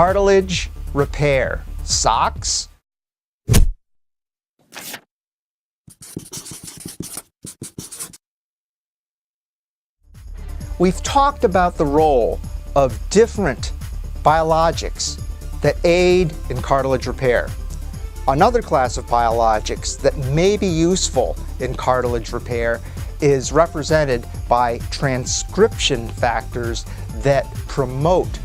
Cartilage repair. Socks? We've talked about the role of different biologics that aid in cartilage repair. Another class of biologics that may be useful in cartilage repair is represented by transcription factors that promote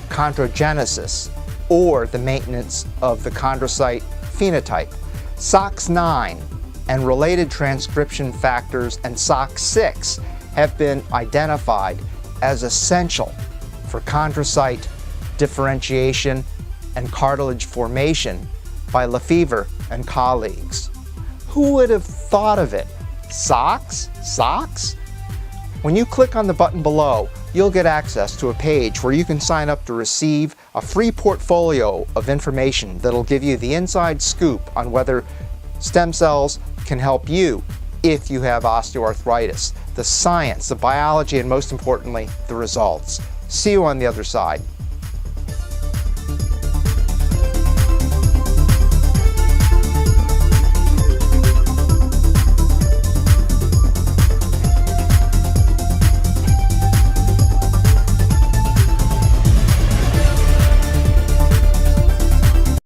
chondrogenesis, or the maintenance of the chondrocyte phenotype. SOX9 and related transcription factors and SOX6 have been identified as essential for chondrocyte differentiation and cartilage formation by Lefebvre and colleagues. Who would have thought of it? Socks? Socks? When you click on the button below, you'll get access to a page where you can sign up to receive a free portfolio of information that'll give you the inside scoop on whether stem cells can help you if you have osteoarthritis, the science, the biology, and most importantly, the results. See you on the other side.